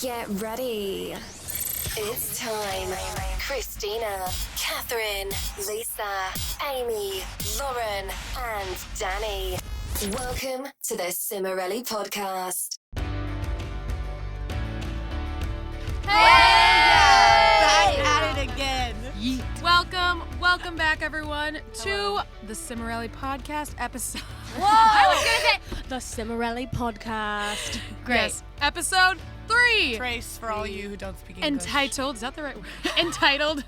Get ready. It's time. Christina, Catherine, Lisa, Amy, Lauren, and Danny. Welcome to the Cimorelli podcast. Back at it again. Yeet. Welcome back, everyone, to the Cimorelli podcast episode. Whoa! I was gonna say the Cimorelli podcast. Great. Yes, episode 3. Trace for all you who don't speak English. Entitled. Is that the right word? Entitled.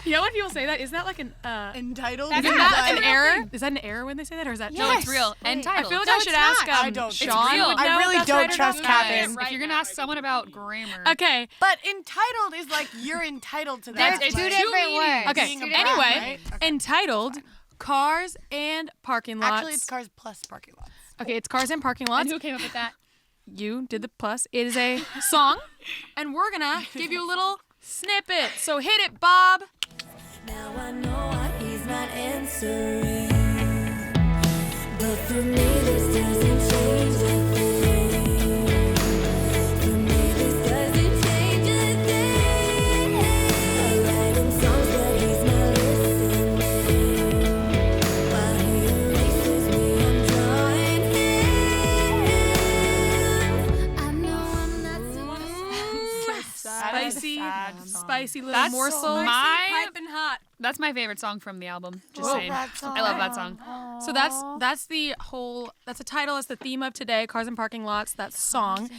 You know when people say that? Isn't that like an entitled? Is that an error? Is that an error when they say that, or is that? Yes. No, it's real. Entitled. I feel like I should ask. I don't. Sean real. would know I really if that's don't right or trust not. Catherine. If you're gonna ask someone about grammar, Okay. But entitled is like you're entitled to that. There's two Like, different words. Okay. Being a Anyway, brat, right? Okay. entitled cars and parking lots. Actually, it's cars plus parking lots. Okay, it's cars and parking lots. and who came up with that? You did the plus. It is a song, and we're gonna give you a little snippet. So hit it, Bob. Now I know why he's not answering. But for me, this doesn't change a thing. For me, this doesn't change a thing. I write him songs, but he's not listening. While he erases me, I'm drawing him. I know I'm not Spicy little That's morsel. piping hot. That's my favorite song from the album. Just Whoa. saying. I love that song. So that's the whole. That's the title. It's the theme of today. Cars and parking lots. That song,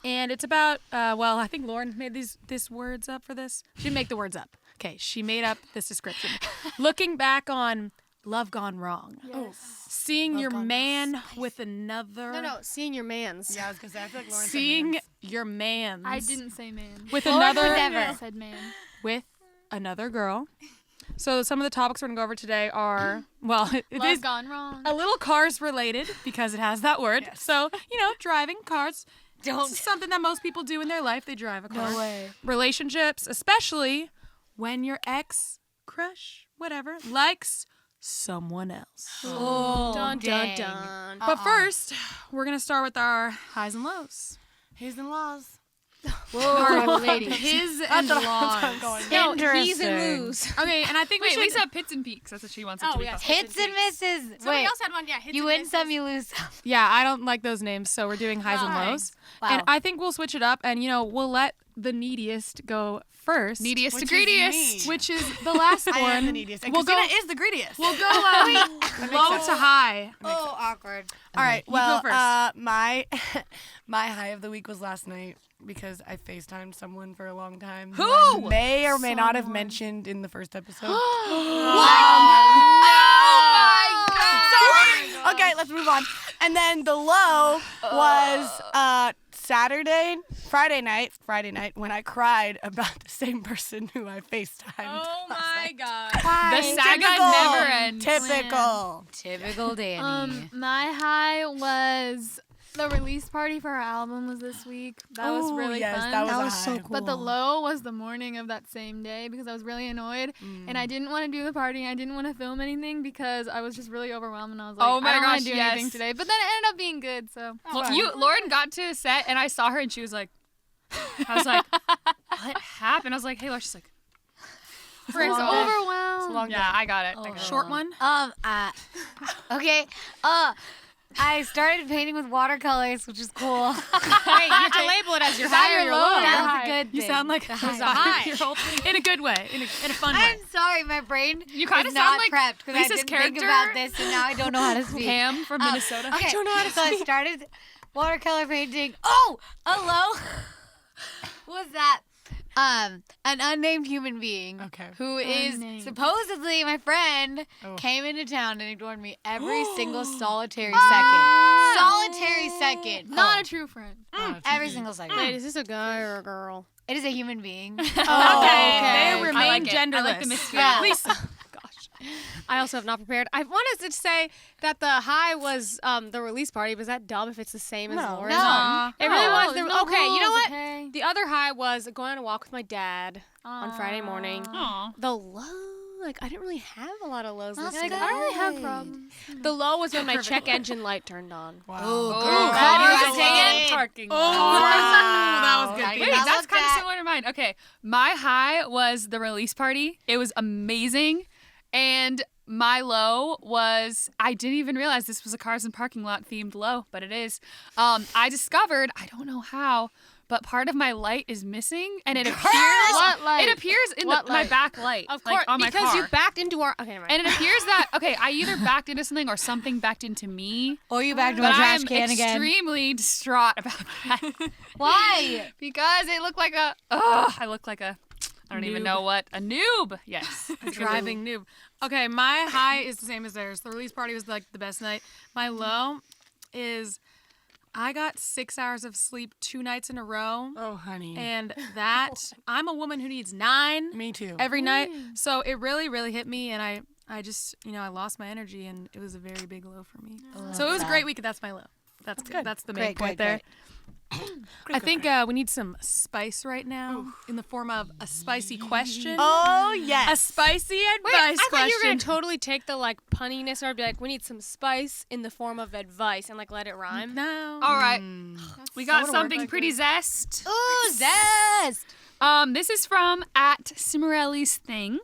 and it's about. Well, I think Lauren made these words up for this. She didn't make the words up. Okay, she made up this description. Looking back on love gone wrong. Seeing Love your gone man with another. No, seeing your man's. Yeah, I was gonna say I feel like Lauren. Seeing your man. I didn't say man. with Lauren another. would never. I said man. With another girl. So some of the topics we're gonna go over today are it Love is gone wrong. a little cars related because it has that word. Yes. So driving cars. Don't. It's something that most people do in their life. They drive a car. No way. Relationships, especially when your ex, crush, whatever, likes someone else. Oh, dun dang. dun. But first, we're gonna start with our highs and lows. He's in laws. Whoa, lady. His and That's what I'm laws. going. No, he's and lose. Okay, and I think we Wait, should. Lisa, pits and peaks. That's what she wants it to be called. Hits and misses. Somebody Wait, else had one, yeah. Hits you and win misses. some, you lose some. Yeah, I don't like those names, so we're doing highs and Why? lows. Wow. And I think we'll switch it up, and we'll let the neediest go first. Neediest to Which is greediest. me. Which is the last I one. am the neediest. And We'll go. Christina is the greediest. We'll go low to high. Oh, awkward. All right. You Well, go first. my high of the week was last night because I FaceTimed someone for a long time. Who? I may or may not have mentioned in the first episode. Sorry. Okay, let's move on. And then the low was Friday night when I cried about the same person who I FaceTimed. Oh last my night. god. The saga Typical. never ends. Typical. Typical Danny. My high was the release party for our album was this week. That was Ooh, really yes, fun. that was That a was so high. cool. But the low was the morning of that same day because I was really annoyed and I didn't want to do the party. I didn't want to film anything because I was just really overwhelmed and I was like, Oh my I don't want gosh, to do yes. anything today. But then it ended up being good. So Well, Lauren got to set and I saw her and she was like, I was like, what happened? I was like, hey, Lauren. She's like, I was overwhelmed. Long yeah, I got it. I got it. Short one. Okay. I started painting with watercolors, which is cool. Wait, you have to label it as your high or your low. That's a good thing. You sound like That's it was a a high. high. In a good way. In a fun way. I'm sorry, my brain You kinda is not sound like prepped because I Lisa's didn't think character. about this and now I don't know how to speak. Pam from Minnesota. Okay, don't know how to so I started watercolor painting. Oh, hello. What's that? An unnamed human being Okay. who is Unnamed. supposedly my friend Oh. came into town and ignored me every single solitary second. Solitary second. Not a true friend. Every single second. Wait, is this a guy or a girl? It is a human being. Okay. okay. They remain I like it. genderless. I like the mystery. Yeah. Lisa. I also have not prepared. I wanted to say that the high was the release party. Was that dumb if it's the same as Lauren's? No. It really was. there's no Okay, you know rules, what? okay? The other high was going on a walk with my dad on Friday morning. Aw. The low like I didn't really have a lot of lows this That's year. good. I don't really have problems. The low was when my check engine light turned on. Wow. Parking lot. that was good. Wait, I that's love kind of that. similar to mine. Okay, my high was the release party. It was amazing. And my low was, I didn't even realize this was a cars and parking lot themed low, but it is. I discovered, I don't know how, but part of my light is missing, and it appears. What light? It appears in What my light? back light, Of like course, on my because car. you backed into our. Okay, never mind. And it appears that I either backed into something or something backed into me. Or you back to a But I trash am can again. extremely distraught about that. Why? Because it looked like I look like a, I don't even know what, a noob. Yes. Driving noob. Okay, my high is the same as theirs. The release party was like the best night. My low is I got 6 hours of sleep 2 nights in a row. Oh, honey. And that, I'm a woman who needs 9 Me too. every night. So it really, really hit me. And I just, I lost my energy and it was a very big low for me. So it was a great week. That's my low. That's good. That's the main point there. I think we need some spice right now in the form of a spicy question. Oh, A yes. spicy Wait, advice I thought question. you were gonna totally take the like punniness or be like, we need some spice in the form of advice and like let it rhyme. No. All right. We got would've something worked. pretty zest. Ooh, zest. This is from @Cimorelli's thing.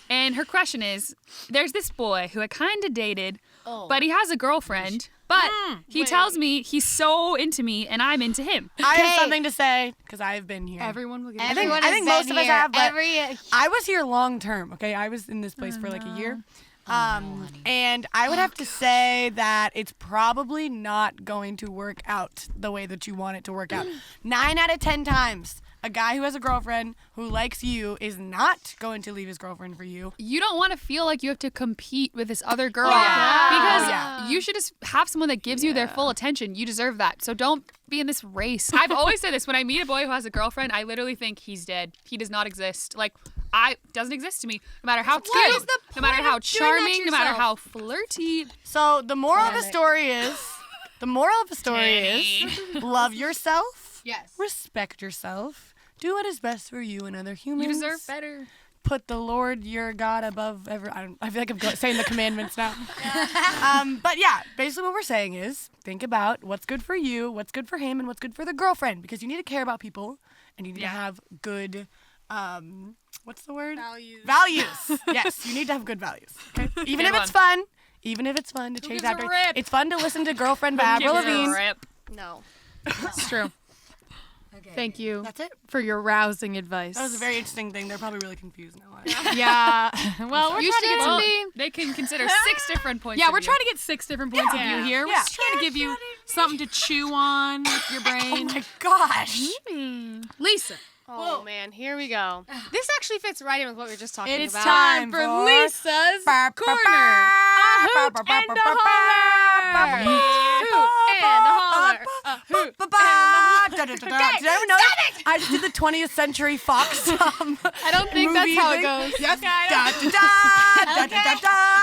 And her question is, there's this boy who I kind of dated, but he has a girlfriend. But he tells me he's so into me and I'm into him. I have something to say because I've been here. Everyone will get Everyone I has think been most of us here. have, but Every I was here long term, okay? I was in this place for like a year. And I would have to say that it's probably not going to work out the way that you want it to work out. 9 out of 10 times, a guy who has a girlfriend who likes you is not going to leave his girlfriend for you. You don't want to feel like you have to compete with this other girl. Yeah. Because Yeah. you should just have someone that gives you their full attention. You deserve that. So don't be in this race. I've always said this. When I meet a boy who has a girlfriend, I literally think he's dead. He does not exist. Like, doesn't exist to me. No matter how cute, is the no matter point how of doing that to charming, no matter yourself? how flirty. So the moral of the story is, love yourself, Yes. respect yourself, do what is best for you and other humans. You deserve better. Put the Lord your God above every. I feel like I'm saying the commandments now. But yeah, basically what we're saying is think about what's good for you, what's good for him, and what's good for the girlfriend, because you need to care about people and you need to have good. What's the word? Values. Yes, you need to have good values. Okay? Even if it's fun. Even if it's fun to chase gives a after. rip? It's fun to listen to Girlfriend by Avril Lavigne. No. It's true. Thank you That's it. for your rousing advice. That was a very interesting thing. They're probably really confused now. Yeah. Well, we're You trying to get should. some. They can consider 6 different points. Yeah, of we're view. trying to get 6 different points of Yeah. view here. We're Yeah. just trying to give you something to chew on with your Oh brain. my gosh. Lisa, Oh man, here we go. This actually fits right in with what we were just talking it's about. time for Lisa's corner. A hoot and a holler. Hoot and a holler. A hoot Did anyone know I just did the 20th Century Fox I don't think that's how it goes. Yes. Da.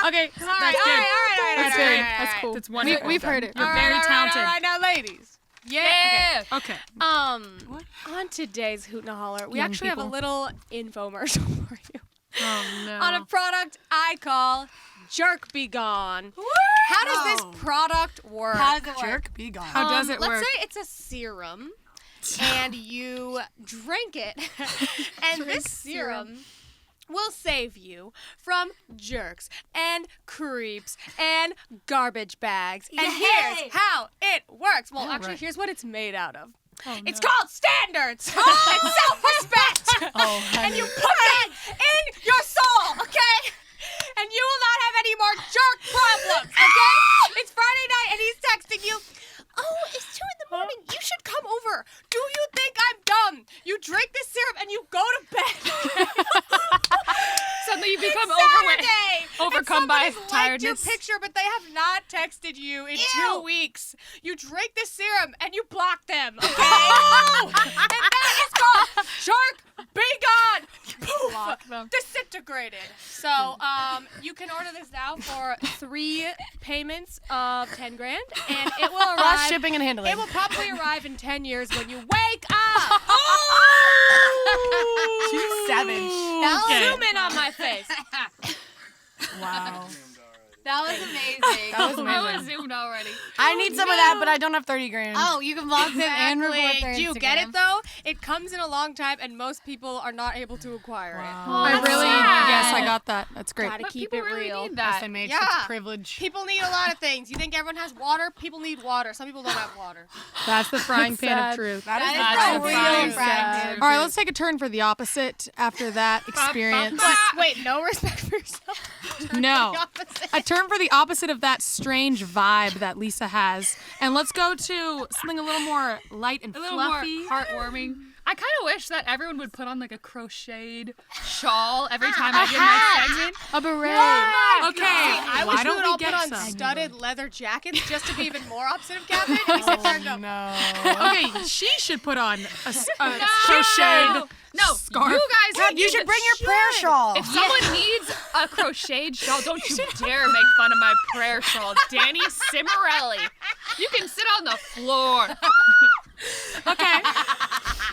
Okay, that's good. All right. That's very. That's cool. That's wonderful. We've heard it. You're very talented. All right, now, ladies. Yeah. Okay. On today's Hoot and a Holler, we actually have a little infomercial for you Oh no. on a product I call Jerk Be Gone. How does this product work? How does it work? Jerk, be gone. How does it work? Let's say it's a serum, and you drink it, and this serum will save you from jerks and creeps and garbage bags. And here's how it works. Well, actually, here's what it's made out of. It's called standards and self-respect. And you put that in your soul, okay? And you will not have any more jerk problems, okay? It's Friday night and he's texting you. Oh, it's 2 a.m. You should come over. Do you think I'm dumb? You drink this syrup and you go to bed. Suddenly you become Saturday, overcome by and somebody's liked tiredness. your picture, but they have not texted you in 2 weeks. You drink this serum and you block them, okay? And that is called Shark Be Gone. Poof. Disintegrated. So, you can order this now for 3 payments of $10,000, and it will arrive. Plus shipping and handling. It will probably arrive in 10 years when you wake up. She's savage. Now zoom in on my face. Wow. That was amazing. That was I amazing. was zoomed already. I need some of that, but I don't have 30 grand. Oh, you can vlog them and record their Do you get Instagram. it though? It comes in a long time, and most people are not able to acquire it. I that's really, sad. yes, I got that. That's great. Gotta But keep people it really real. need that. SMH, Yeah. it's a privilege. People need a lot of things. You think everyone has water? People need water. Some people don't have water. That's the frying pan sad. of truth. That is That's the the real frying frying pan. All right, let's take a turn for the opposite after that experience. Wait, no respect for yourself? No. The opposite. A term for the opposite of that strange vibe that Lisa has. And let's go to something a little more light and A little fluffy. more heartwarming. I kind of wish that everyone would put on like a crocheted shawl every time I give my segment. A beret. Okay. I Why wish we don't would we all get put on some? studded leather jackets just to be even more opposite of Catherine. And we sit there and go, No. Okay, she should put on a crocheted No, scarf. you guys. You should bring your prayer shawl. If someone needs a crocheted shawl, don't you dare make fun of my prayer shawl, Danny Cimorelli. You can sit on the floor. Okay.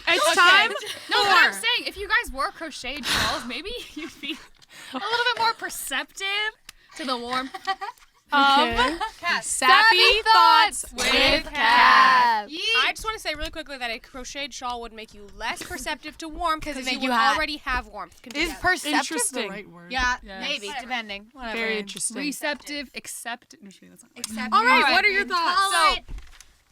It's time. No, but I'm saying if you guys wore crocheted shawls, maybe you'd be a little bit more perceptive to the warmth. Okay. Sappy thoughts with Kat. I just want to say really quickly that a crocheted shawl would make you less perceptive to warmth because make you you would hot. already have warmth. Is Continue. perceptive the Interesting. right word? Yeah, Yes. maybe, depending. Whatever. Very interesting. Receptive, accept. No, that's not right. Except All right, you're what are your thoughts? So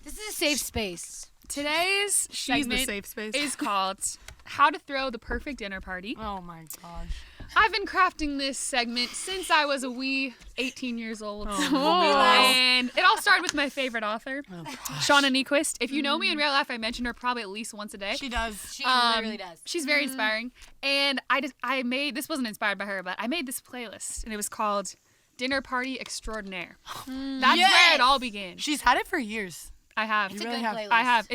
This is a safe space. today's She's the segment safe space. is called "How to Throw the Perfect Dinner Party." Oh my gosh. I've been crafting this segment since I was a wee 18 years old. Oh. And it all started with my favorite author, Shauna Niequist. If you know me in real life, I mention her probably at least once a day. She does. She literally does. She's very inspiring. And I made, this wasn't inspired by her, but I made this playlist and it was called Dinner Party Extraordinaire. That's where it all began. She's had it for years. I have. It's a really good have- playlist. I have.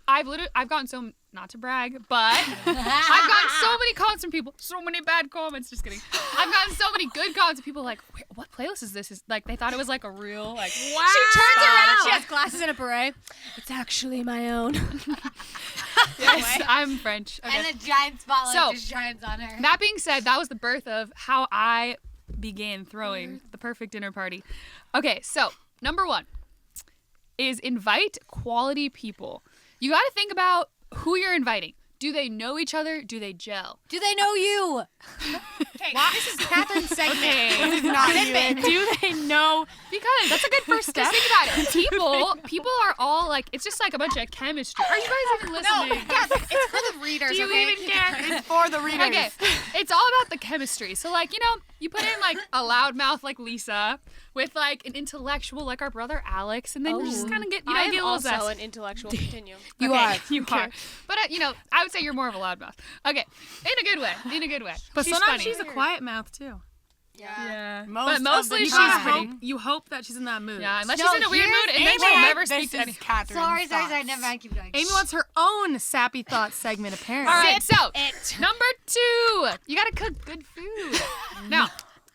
I've gotten so, not to brag, but I've gotten so many comments from people, so many bad comments, just kidding. I've gotten so many good comments of people like, what playlist is this? Is like, they thought it was like a real, like, wow. She turns around, she has glasses and a beret. It's actually my own. Yes, I'm French. Okay. And a giant spotlight So, just shines on her. That being said, that was the birth of how I began throwing the perfect dinner party. Okay, so number 1 is invite quality people. You got to think about who you're inviting. Do they know each other? Do they gel? Do they know you? Okay, this is Catherine's segment. Okay. Not you. Do they know? Because that's a good first step. Think about it. People are all like, it's just like a bunch of chemistry. Are you guys even listening? Yeah, it's for the readers, Do you okay? even care? It's for the readers. Okay, it's all about the chemistry. So, like, you put in, like, a loudmouth like Lisa with, like, an intellectual like our brother Alex, and then you just kind of get, I am get a little also zest. an intellectual. Continue. You are. But, I would say you're more of a loudmouth. Okay, in a good way. But she's sometimes funny. she's a quiet mouth too. Yeah. Most But of mostly the she's time. pretty. You hope that she's in that mood. Yeah, unless No, she's in a weird here's mood, and then Amy. she'll never This speak to is anyone. Catherine's Sorry, thoughts. never mind. Keep going. Amy wants her own sappy thoughts segment apparently. All right, so It. number 2, you gotta cook good food. Now,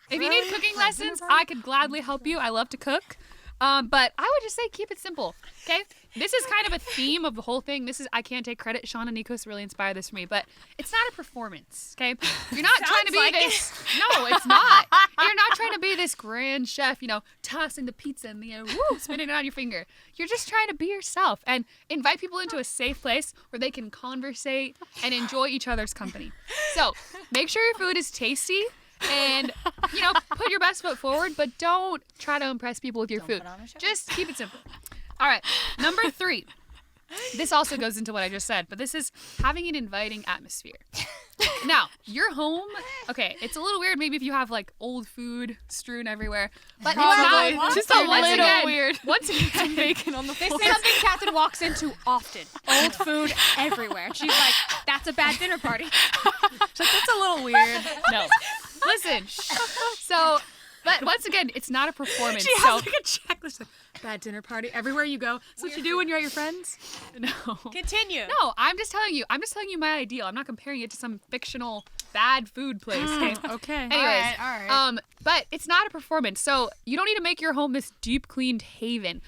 if you need cooking lessons, I could gladly help you. I love to cook. But I would just say keep it simple, okay? This is kind of a theme of the whole thing. I can't take credit. Shauna Nikos really inspired this for me, but it's not a performance, okay? You're not trying to be like this. No, it's not. You're not trying to be this grand chef, tossing the pizza in the air, spinning it on your finger. You're just trying to be yourself and invite people into a safe place where they can conversate and enjoy each other's company. So make sure your food is tasty. And, put your best foot forward, but don't try to impress people with your food. Just keep it simple. All right, number 3. This also goes into what I just said, but this is having an inviting atmosphere. Now, your home, okay, it's a little weird maybe if you have, like, old food strewn everywhere. But Probably. it's not. Just But a once little again, weird. Once again, Bacon on the This floor. is something Catherine walks into often. Old food everywhere. And she's like, that's a bad dinner party. That's a little weird. no. Listen. So, but once again, it's not a performance. She so, has like a checklist. Like, bad dinner party everywhere you go. That's what you do when you're at your friends. no. Continue. No, I'm just telling you my ideal. I'm not comparing it to some fictional bad food place. Okay. Okay. Anyways, All right. but it's not a performance, so you don't need to make your home this deep cleaned haven.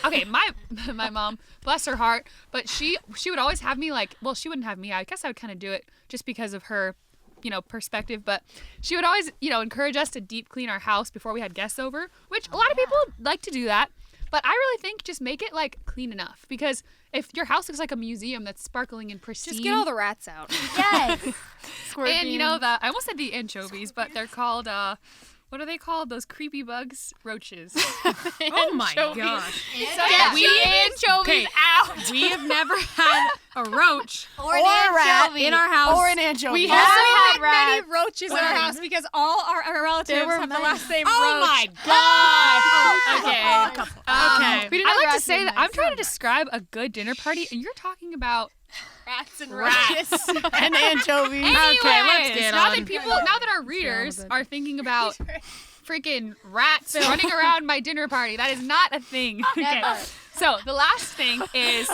Okay. My mom, bless her heart, but she would always have me like, well, she wouldn't have me. I guess I would kind of do it just because of her perspective, but she would always, encourage us to deep clean our house before we had guests over, which a lot of people like to do that. But I really think just make it like clean enough, because if your house looks like a museum that's sparkling and pristine, Just get all the rats out. Yes. and I almost said the anchovies, but they're called what are they called? Those creepy bugs? Roaches. Oh my gosh. So yeah, anchovies out. We have never had a roach Or an anchovy. in our house. Or an anchovy. We Also have had many roaches in our house because all our relatives were have the many. last name Oh Roach. my gosh. Okay. Okay. I like to say that I'm trying to describe a good dinner party, and you're talking about Rats and roaches. And anchovies. Okay, let's get now on. that our readers are thinking about freaking rats running around my dinner party, that is not a thing. Okay. So the last thing is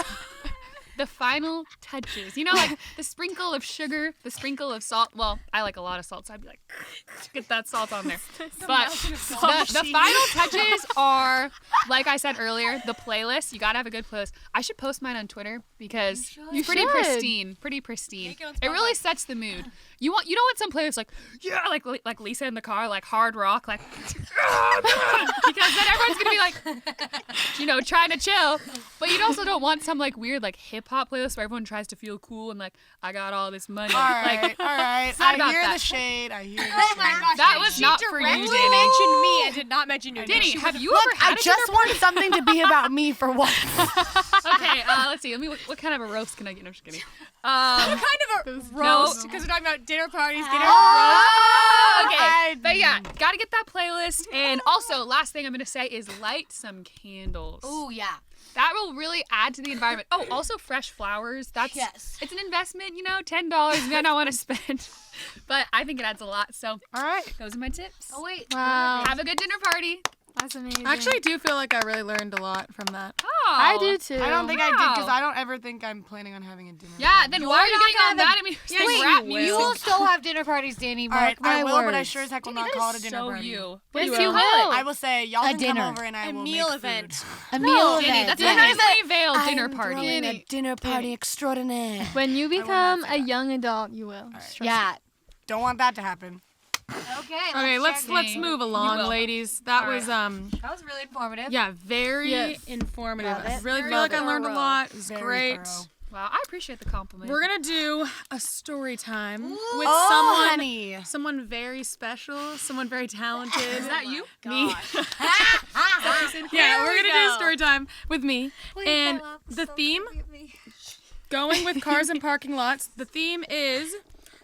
the final touches. Like the sprinkle of sugar, the sprinkle of salt. Well, I like a lot of salt, so I'd be like, get that salt on there. But the final touches are, like I said earlier, the playlist. You gotta have a good playlist. I should post mine on Twitter because pretty pristine. It really sets the mood. You want some playlists like Lisa in the car, like hard rock, like because then everyone's gonna be like, trying to chill. But you also don't want some like weird like hip hop playlist where everyone tries to feel cool and like I got all this money. All right. not about I hear that. the shade. Oh my gosh. That was not for you, Directly Danny. mentioned me and did not mention you. Danny, have you Look, ever had I a just dinner want something to be about me for once. Okay, let's see. What kind of a roast can I get? No, I'm just kidding. What kind of a roast? Because we're talking about dinner parties, dinner Okay, but yeah, gotta get that playlist. And also, last thing I'm gonna say is light some candles. Ooh, yeah. That will really add to the environment. Oh, also fresh flowers. It's an investment, $10 you might not want to spend. But I think it adds a lot. So, All right. those are my tips. Oh, wait. Wow. Have a good dinner party. That's amazing. I actually do feel like I really learned a lot from that. Oh. I do too. I don't think I did because Wow. I don't ever think I'm planning on having a dinner. Yeah, then why are you getting all gonna mad at me? Wait, Saying rap you music? will still have dinner parties, Danny. All right, Mark my I will, words. but I sure as heck will not call it a dinner so party. you. Yes, You you will. will. I will say y'all A can dinner. come over and I A will meal make event. food. A meal Danny, event. that's yeah. a nicely veiled dinner I'm party. throwing a dinner party extraordinaire. When you not become say a that. young adult, you will. Trust Yeah. Don't want that to happen. Okay. Okay, let's check. move You along, will. ladies. That All was That was really informative. very Yes. informative. Love I it. really Very feel like I thorough. learned a lot. It was Very great. thorough. Wow, I appreciate the compliment. We're gonna do a story time with Oh, honey. someone very special, someone very talented. Is that you? Me? Yeah, we're gonna do story time with me. And the theme, going with cars and parking lots. The theme is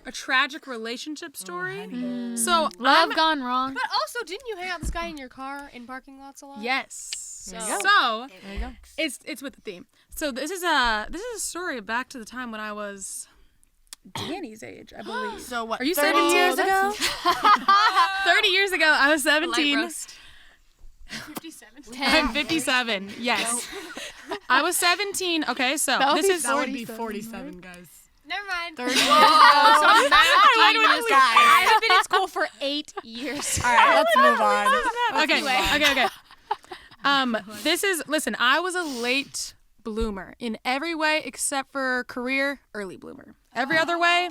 a tragic relationship story. So Love gone wrong. But also, didn't you hang out with this guy in your car in parking lots a lot? yes. There you So There you go. it's with the theme. So this is a story back to the time when I was Danny's age, I believe. So what? Are you 30 17? years ago? 30 years ago, I was 17. roast. 57. I'm 57. Yes. I was 17. Okay, so That would this be is That would be 47, 47, guys. Never mind. 30 So math Guys. I have been in school for 8 years. All right, let's move on. okay. Listen, I was a late bloomer in every way except for career, early bloomer. Every other way,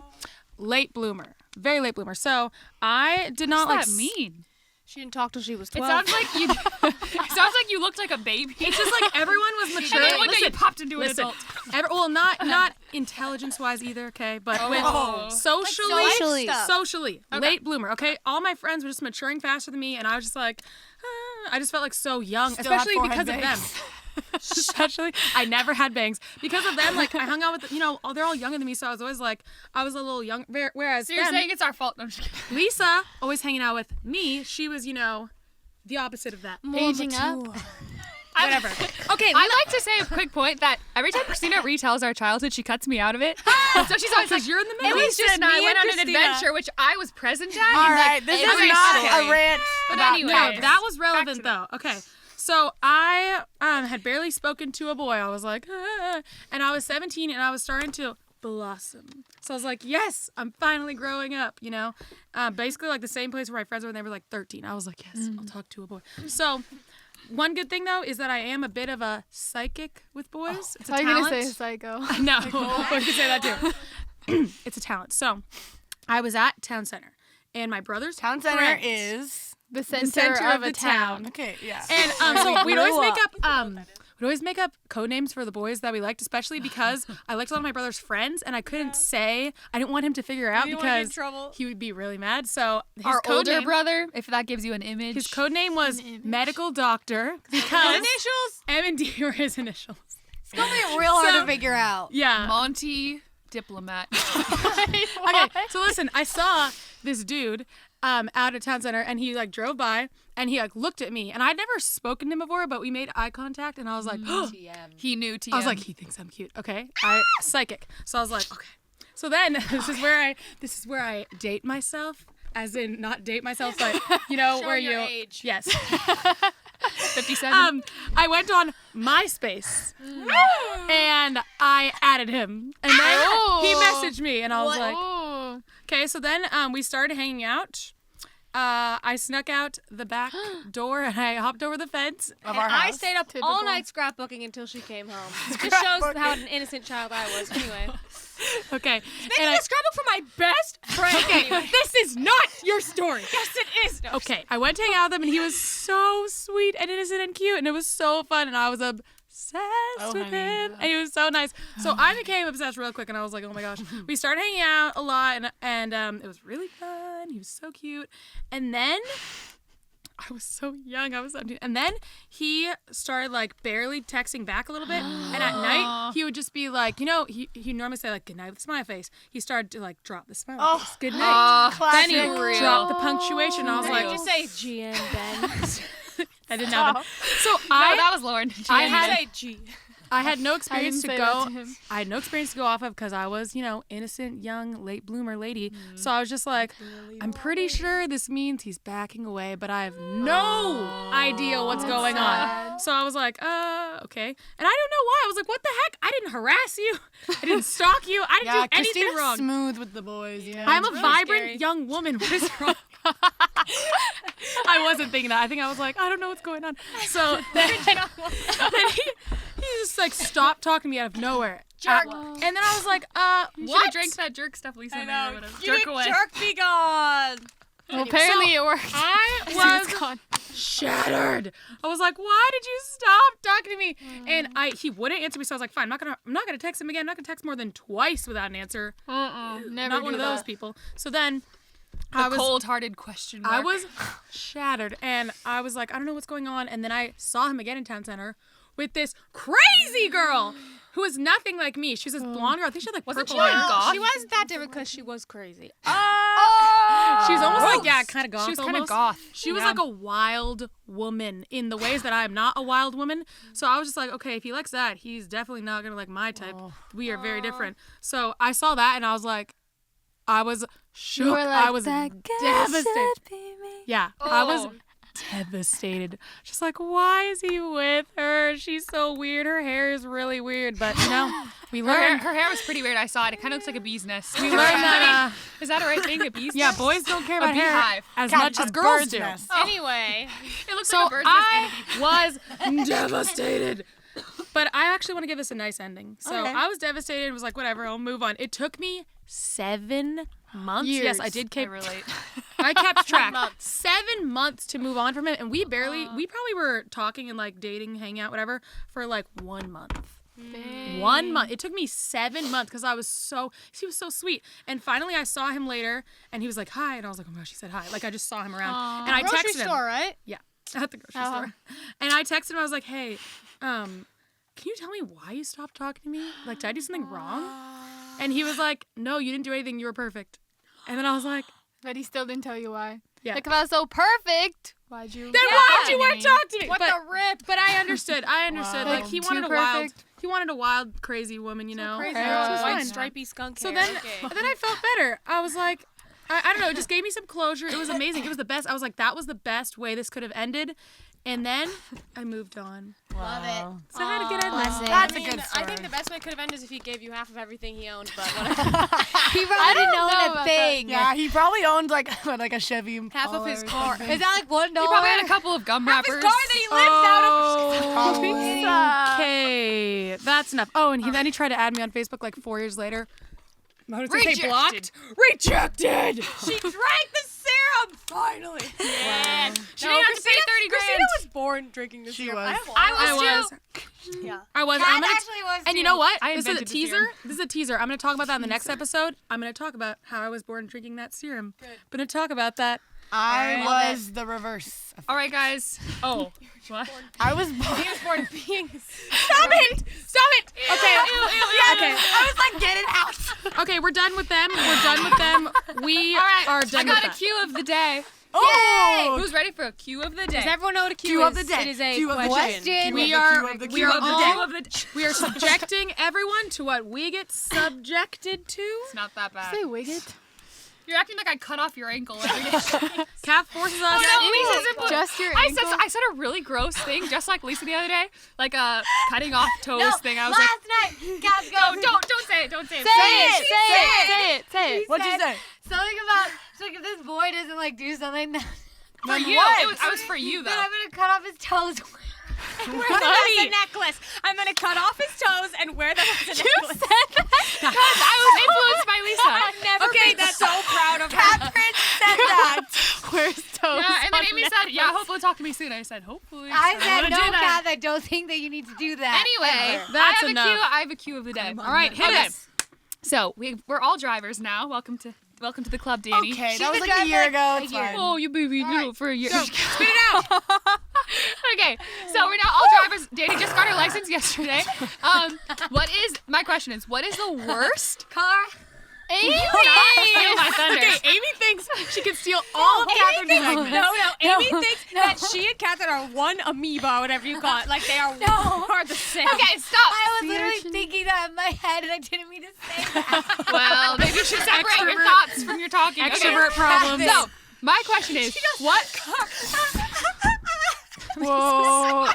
late bloomer. Very late bloomer. So I did not What does like that mean? She didn't talk till she was It 12. sounds like you. It sounds like you looked like a baby. It's just like everyone was mature. And then one day you popped into an listen. adult. Not intelligence-wise either, okay? But with Socially. socially, late bloomer, okay? All my friends were just maturing faster than me, and I was just like, I just felt like so young, Still have especially forehead because of bangs. them. Especially, I never had bangs because of them. Like I hung out with, they're all younger than me, so I was always like, I was a little young. Whereas So you're them, saying it's our fault? No, I'm just kidding. Lisa always hanging out with me. She was, the opposite of that. Aging up. Whatever. Okay, I like to say a quick point that every time Christina retells our childhood, she cuts me out of it. So she's always like, you're in the middle. Lisa and I went on an adventure, which I was present at. All and, like, right, this is every not story. a rant. But about anyway. No, this. that was relevant though. Okay. So I had barely spoken to a boy. I was like, and I was 17 and I was starting to blossom. So I was like, yes, I'm finally growing up, basically like the same place where my friends were when they were like 13. I was like, yes, I'll talk to a boy. So one good thing though is that I am a bit of a psychic with boys. It's a How are you talent. gonna say psycho? No, I could say that too. It's a talent. So I was at Town Center, and my brother's Town Center friend- is The the center, of a town. okay. Yeah. And Where so we we'd always grew make up. up we'd always make up code names for the boys that we liked, especially because I liked a lot of my brother's friends, and I couldn't say. I didn't want him to figure out didn't want to get in because trouble. he would be really mad. So his Our code older name, brother, if that gives you an image. his code name was Medical Doctor because Initials. M and D were his initials. It's gonna be real hard to figure out. Yeah. Monty Diplomat. Okay, so listen, I saw this dude out at Town Center, and he like drove by, and he like looked at me, and I'd never spoken to him before, but we made eye contact, and I was like, He knew TM. I was like, he thinks I'm cute. Okay, psychic. So I was like, okay. So then this is where I date myself, as in not date myself, but you know where your you age. yes. 57. I went on MySpace and I added him, and then he messaged me, and I was like, Oh. okay. So then we started hanging out. I snuck out the back door and I hopped over the fence. Of our And I house. stayed up all night scrapbooking until she came home. It just shows how an innocent child I was. Anyway, Okay. making a scrapbook for my best friend. Anyway. This is not your story. Yes, it is. No, Okay, I went to hang out with him, and he was so sweet and innocent and cute, and it was so fun, and I was obsessed with honey. him, and he was so nice. So I became obsessed real quick, and I was like, oh my gosh. We started hanging out a lot, and it was really fun. He was so cute, and then I was so young. I was 17. And then he started like barely texting back a little bit. And at night, he would just be like, you know, he normally say like, good night with a smiley face. He started to like drop the smiley face. Good night. Then he classic. dropped the punctuation. I was Did like, you just say GN Ben? I didn't know that. So no, that was Lauren. I Did had you say G? I had no experience to say go. that to him. I had no experience to go off of because I was, you know, innocent, young, late bloomer lady. So I was just like, I'm pretty sure this means he's backing away, but I have no idea what's going on. So I was like, okay. And I don't know why. I was like, what the heck? I didn't harass you. I didn't stalk you. I didn't Yeah, do anything Christina's wrong. smooth with the boys. Yeah. I'm a really vibrant scary. young woman. What is wrong? I wasn't thinking that. I think I was like, I don't know what's going on. So then he just like stopped talking to me out of nowhere. Jerk. And then I was like, You should what? have drank that jerk stuff Lisa made or whatever. You Jerk did away. jerk be gone. Well, apparently it worked. I was shattered. I was like, why did you stop talking to me? And he wouldn't answer me, so I was like, fine, I'm not gonna text him again. I'm not gonna text more than twice without an answer. Never Not one do of those that. people. So then The cold-hearted question mark. I was shattered, and I was like, I don't know what's going on. And then I saw him again in Town Center with this crazy girl who was nothing like me. She was this blonde girl. I think she had like Wasn't purple she hair. like goth? She wasn't that different because she was crazy. She was almost like, yeah, kind of goth. She was kind of almost. goth. She was Yeah. like a wild woman in the ways that I am not a wild woman. So I was just like, okay, if he likes that, he's definitely not going to like my type. We are very different. So I saw that, and I was like, I was shook. You were like, I was "That girl devastated. should be me." Yeah, I was Oh. devastated. Just like, why is he with her? She's so weird. Her hair is really weird, but you know, we learned. Her hair was pretty weird. I saw it. It kind of looks like a bee's nest. We learned that. Is that a right thing? A bee's Yeah, nest? boys don't care A about hair beehive. as God, much a as girls do. bird's nest. Anyway, It looks So like a bird's nest and a bee. I was devastated. But I actually want to give this a nice ending. So Okay. I was devastated and was like, whatever, I'll move on. It took me 7 months. Years. Yes, I did I keep relate. I kept track. 7 months to move on from him, and we probably were talking and like dating, hang out, whatever, for like 1 month. 1 month. It took me 7 months because he was so sweet. And finally I saw him later, and he was like, hi. And I was like, oh my gosh, he said hi. Like I just saw him around. And I grocery texted him. store, right? Yeah, at the grocery store. And I texted him. I was like, hey, can you tell me why you stopped talking to me? Like, did I do something wrong? And he was like, no, you didn't do anything. You were perfect. And then I was like, But he still didn't tell you why. yeah. Like, if I was so perfect, why'd you? Then why'd you want to talk to me? What but, the rip? But I understood. Like, Like, he too wanted perfect. he wanted a wild, crazy woman, you know? Crazy Which was white fine. stripy skunk So hair. then, Okay. then I felt better. I was like, I don't know. It just gave me some closure. It was amazing. It was the best. I was like, that was the best way this could have ended. And then I moved on. Love it. So I had a good ending. Blessing. That's I a good I story. think the best way could have ended is if he gave you half of everything he owned, but whatever. He probably didn't know own a about thing. Yeah, he probably owned like a Chevy Impala. Half of his or car. something. Is that like $1? He probably had a couple of gum Half his wrappers. car that he lives out of. Oh, okay, that's enough. Oh, and then he tried to add me on Facebook like 4 years later. I was gonna say blocked. Rejected. She drank the serum finally. Yeah. She No, didn't have to pay 30 grand. Christina was born drinking the She serum. was. I was too. Yeah. I was. Kat I'm gonna actually was and you too. know what? I This is a invented the teaser. serum. This is a teaser. I'm going to talk about that in the next episode. I'm going to talk about how I was born drinking that serum. Good. I'm going to talk about that. I was the reverse. All right, guys. Oh, what? I was born. He was born being. Stop it! Stop it! Okay. Okay. I was like, get it out. Okay, we're done with them. We're done with them. We All right. are I done got with a that. cue of the day. Oh. Who's ready for a cue of the day? Does everyone know what a Cue cue of is? the day. It is a Cue of the question. day. We Cue are of the we cue are of the all day. we are subjecting everyone to what we get subjected to. It's not that bad. Say Wiggett. You're acting like I cut off your ankle every day. Kath forces us. Just your I ankle. said a really gross thing, just like Lisa the other day, like a cutting off toes thing. I was Last night, Kat like, goes. don't say it, don't say it. Say it. What'd you say? Something about, she's like, if this boy doesn't like do something, then For you, I was for you though. I'm gonna cut off his toes. Wear them as a necklace. I'm gonna cut off his toes and wear them as a necklace. Because I was influenced by Lisa. I've never been so proud of her. Catherine said that. Where's toes? Yeah, and then Amy said, "Yeah, hopefully talk to me soon." I said, "Hopefully." I So said, I'm no, gonna do that. Kath, I don't think that you need to do that. Anyway, That's I have enough. a cue. I have a cue of the day. All right, hit Okay. us. So we're all drivers now. Welcome to the club, Danny. Okay, She's that was been like a year driving ago. like It's a year. fine. Oh, you baby do it for a year. Spit it out. Okay, so we're now all drivers. Danny just got her license yesterday. My question is, what is the worst Car. Amy! Steal my thunder. Okay, Amy thinks she can steal all of Catherine's segments. No, Amy thinks that she and Catherine are one amoeba, whatever you call it. Like they are the same. Okay, stop. I was literally thinking that in my head, and I didn't mean to say that. Well, maybe you should separate your Extrovert. thoughts from your talking. Extrovert problems. So, my question is, what? Whoa.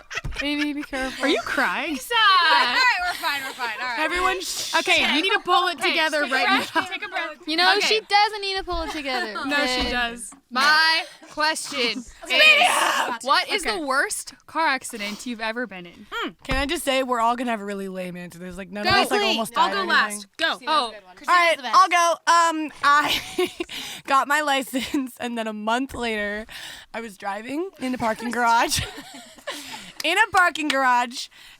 Amy, be careful. Are you crying? Lisa! All right, we're fine. All right. Everyone, Okay, you need to pull it together right now. Take a breath. You know, Okay. she doesn't need to pull it together. No, she okay? does. My question is, what is the worst car accident you've ever been in? can I just say we're all gonna have a really lame answer? There's like none Go. of us like Please. almost I'll died go or last. anything. Go. Oh, All right, the best. I'll go. I got my license, and then a month later, I was driving in a parking garage.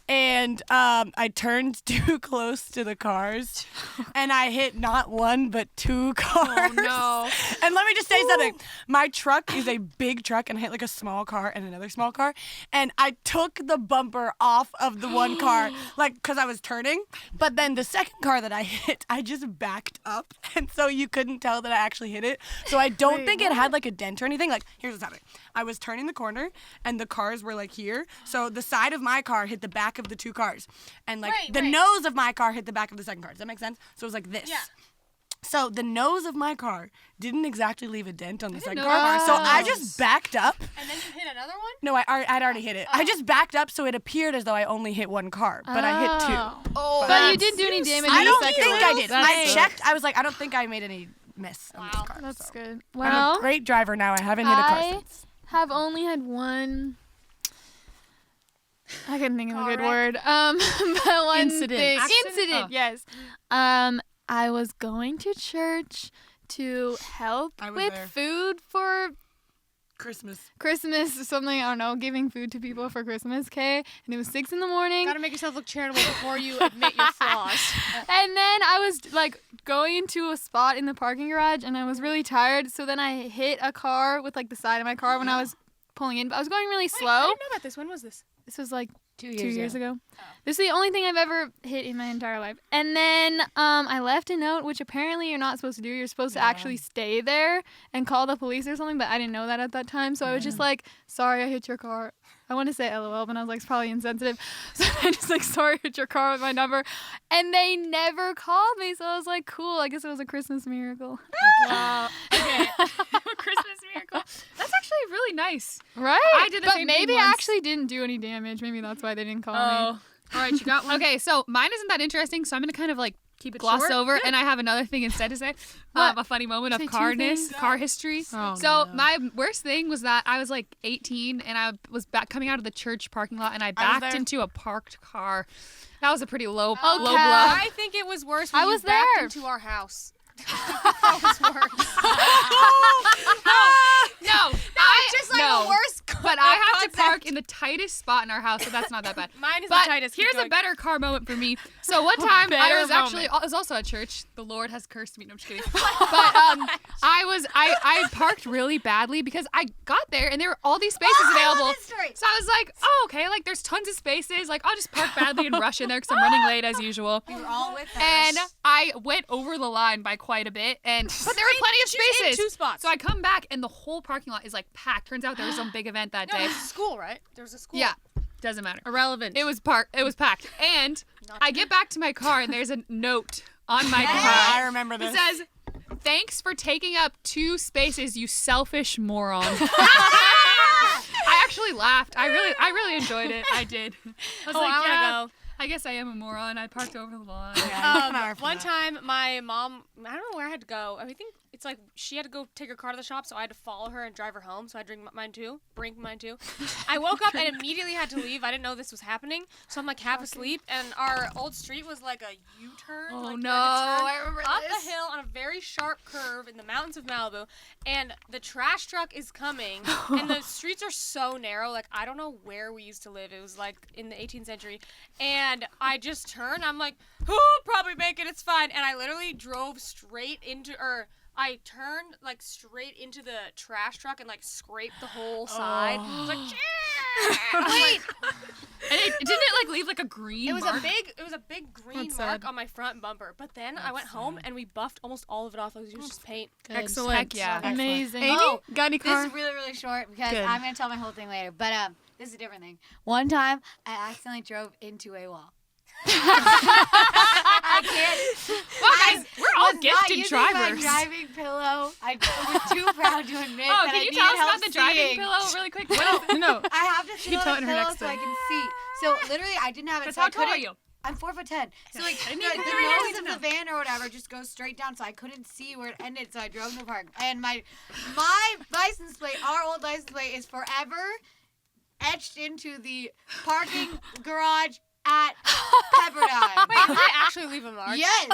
And I turned too close to the cars, and I hit not one but two cars. Oh, no. And let me just say something. My truck is a big truck, and I hit like a small car and another small car, and I took the bumper off of the one car, like because I was turning. But then the second car that I hit, I just backed up, and so you couldn't tell that I actually hit it. So I don't think it had like a dent or anything. Like, here's what's happening. I was turning the corner, and the cars were like here. So the side of my car hit the back of the two cars, and like the nose of my car hit the back of the second car. Does that make sense? So it was like this. Yeah. So the nose of my car didn't exactly leave a dent on the second car. So I just backed up. And then you hit another one? No, I'd already hit it. I just backed up so it appeared as though I only hit one car, but I hit two. Oh, But you didn't do any damage. I in the don't second think one. I did. I That's checked. I was like, I don't think I made any miss on this car. That's so. good. I'm Well, a great driver now. I haven't hit a car I since. have only had one. I couldn't think of a good Car word. But one Incident. thing. Accident? Incident. Oh. Yes. I was going to church to help I was with there. food for Christmas. Christmas or something. I don't know, giving food to people for Christmas. Okay, and it was 6 a.m. Gotta make yourself look charitable before you admit your flaws. And then I was like going into a spot in the parking garage, and I was really tired. So then I hit a car with like the side of my car when I was pulling in. But I was going really I slow. didn't know about this. When was this? This was like 2 years years ago. ago. This is the only thing I've ever hit in my entire life. And then I left a note, which apparently you're not supposed to do. You're supposed to actually stay there and call the police or something, but I didn't know that at that time. So I was just like, sorry, I hit your car. I want to say LOL, but I was like, it's probably insensitive. So I just like, sorry, I hit your car with my number. And they never called me. So I was like, cool. I guess it was a Christmas miracle. wow. Okay. Christmas miracle. That's actually really nice. Right? I did the but same thing maybe I once. actually didn't do any damage. Maybe that's why they didn't call me. All right, you got one. Okay, so mine isn't that interesting, so I'm gonna kind of like Keep it gloss short. over, and I have another thing instead to say. A funny moment Say of two car history. Oh, So no. my worst thing was that I was like 18, and I was coming out of the church parking lot, and I was backed there. into a parked car. That was a pretty low blow. I think it was worse when I you was backed there. into our house. That was worse. No, Just like no. a worse But I have concept. to park in the tightest spot in our house, so that's not that bad. Mine is But the tightest. Keep here's a going. better car moment for me. So one time I better was also at church. The Lord has cursed me. No, I'm just kidding. But I parked really badly because I got there and there were all these spaces available. I love this story. So I was like, oh, okay, like there's tons of spaces. Like I'll just park badly and rush in there because I'm running late as usual. We were all with her. And I went over the line by quite a bit, but there were plenty of She's in spaces. 2 spots. So I come back and the whole parking lot is like packed. Turns out there was some big event that No, day. it was a school, right? There was a school. Yeah, doesn't matter. Irrelevant. It was packed. And I get back to my car and there's a note on my I car. remember It this. says, "Thanks for taking up 2 spaces, you selfish moron." I actually laughed. I really enjoyed it. I did. I was like, I wanna yeah, go. I guess I am a moron. I parked over the line. One time, my mom, I don't know where I had to go. I think it's like she had to go take her car to the shop, so I had to follow her and drive her home. So I bring mine too. I woke up and immediately had to leave. I didn't know this was happening, so I'm like half asleep. And our old street was like a U-turn. Oh like, no, you had to turn I remember up this. a hill on a very sharp curve in the mountains of Malibu, and the trash truck is coming, and the streets are so narrow. Like I don't know where we used to live. It was like in the 18th century, and I just turned. I'm like, who'll probably make it? It's fine. And I literally drove straight into, I turned like straight into the trash truck and like scraped the whole side. I was like, wait. And didn't it like leave like a green It was mark? a big green That's mark sad. on my front bumper. But then I went home and we buffed almost all of it off. It was just paint. Excellent. Heck yeah. Amazing. Amy, Oh, got any This car? is really, really short because Good. I'm going to tell my whole thing later. But this is a different thing. One time, I accidentally drove into a wall. I can't. Well, guys, we're all was not gifted using my drivers. driving pillow. I was too proud to admit Oh, that can I you needed tell us help about the driving seeing. pillow really quick? What else? No. I have to sit on telling the her pillow next so I thing. can see. So literally, I didn't have it. Because So how I tall are couldn't- you? I'm 4'10". So like the need to nose of the van or whatever just goes straight down, so I couldn't see where it ended. So I drove in the park, and my license plate, our old license plate, is forever etched into the parking garage at Pepperdine. Wait, did I actually leave a mark? Yes.